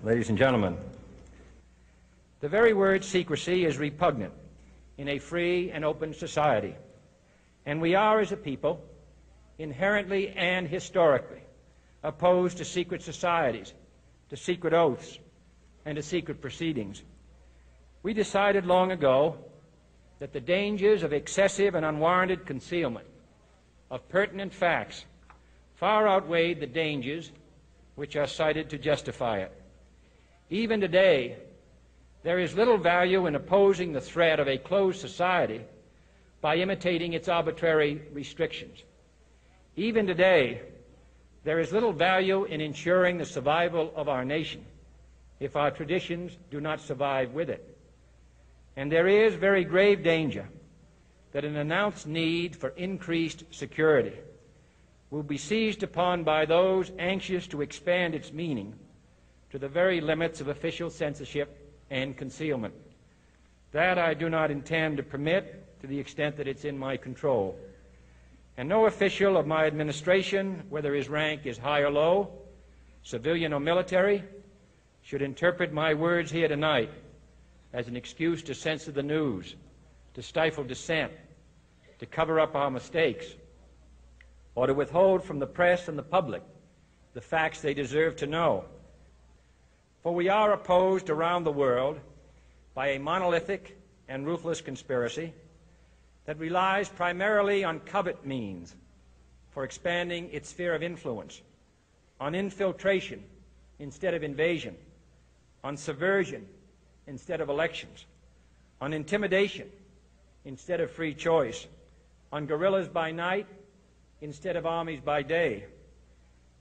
Ladies and gentlemen, the very word secrecy is repugnant in a free and open society, and we are, as a people, inherently and historically opposed to secret societies, to secret oaths, and to secret proceedings. We decided long ago that the dangers of excessive and unwarranted concealment of pertinent facts far outweighed the dangers which are cited to justify it. Even today, there is little value in opposing the threat of a closed society by imitating its arbitrary restrictions. Even today, there is little value in ensuring the survival of our nation if our traditions do not survive with it. And there is very grave danger that an announced need for increased security will be seized upon by those anxious to expand its meaning to the very limits of official censorship and concealment. That I do not intend to permit to the extent that it's in my control. And no official of my administration, whether his rank is high or low, civilian or military, should interpret my words here tonight as an excuse to censor the news, to stifle dissent, to cover up our mistakes, or to withhold from the press and the public the facts they deserve to know. For we are opposed around the world by a monolithic and ruthless conspiracy that relies primarily on covert means for expanding its sphere of influence, on infiltration instead of invasion, on subversion instead of elections, on intimidation instead of free choice, on guerrillas by night instead of armies by day.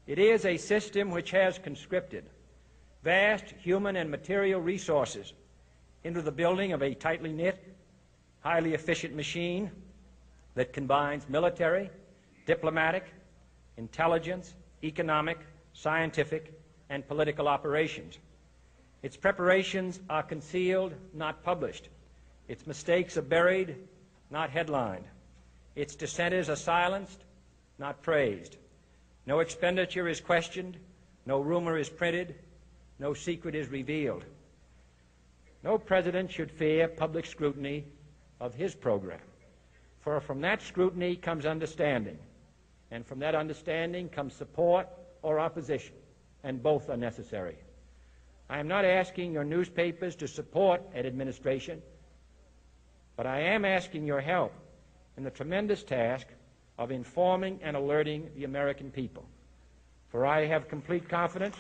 It is a system which has conscripted vast human and material resources into the building of a tightly knit, highly efficient machine that combines military, diplomatic, intelligence, economic, scientific, and political operations. Its preparations are concealed, not published. Its mistakes are buried, not headlined. Its dissenters are silenced, not praised. No expenditure is questioned, no rumor is printed, no secret is revealed. No president should fear public scrutiny of his program, for from that scrutiny comes understanding, and from that understanding comes support or opposition, and both are necessary. I am not asking your newspapers to support an administration, but I am asking your help in the tremendous task of informing and alerting the American people. For I have complete confidence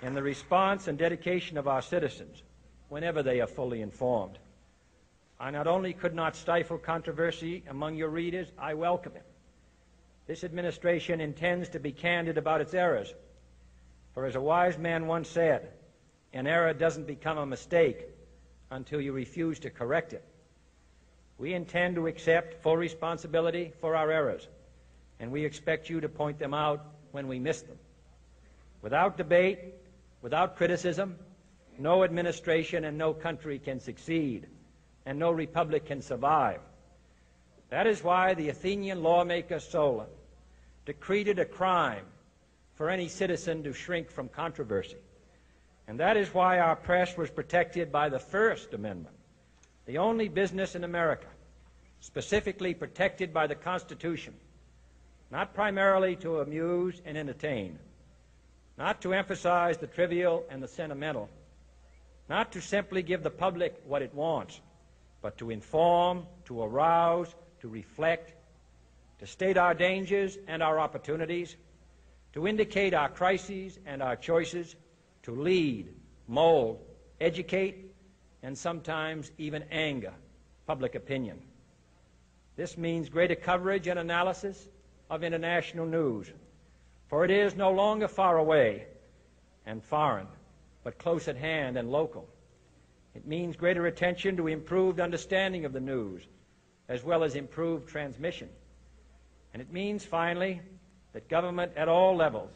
in the response and dedication of our citizens whenever they are fully informed. I not only could not stifle controversy among your readers, I welcome it. This administration intends to be candid about its errors. For as a wise man once said, an error doesn't become a mistake until you refuse to correct it. We intend to accept full responsibility for our errors, and we expect you to point them out when we miss them. Without debate, without criticism, no administration and no country can succeed, and no republic can survive. That is why the Athenian lawmaker Solon decreed it a crime for any citizen to shrink from controversy. And that is why our press was protected by the First Amendment, the only business in America specifically protected by the Constitution, not primarily to amuse and entertain, not to emphasize the trivial and the sentimental, not to simply give the public what it wants, but to inform, to arouse, to reflect, to state our dangers and our opportunities, to indicate our crises and our choices, to lead, mold, educate, and sometimes even anger public opinion. This means greater coverage and analysis of international news, for it is no longer far away and foreign, but close at hand and local. It means greater attention to improved understanding of the news, as well as improved transmission. And it means, finally, that government at all levels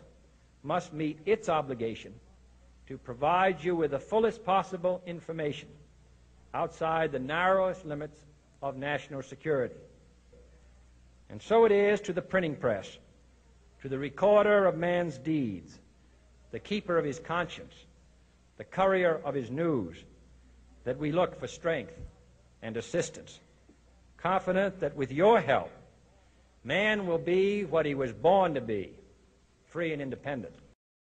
must meet its obligation to provide you with the fullest possible information outside the narrowest limits of national security. And so it is to the printing press, to the recorder of man's deeds, the keeper of his conscience, the courier of his news, that we look for strength and assistance, confident that with your help, man will be what he was born to be, free and independent.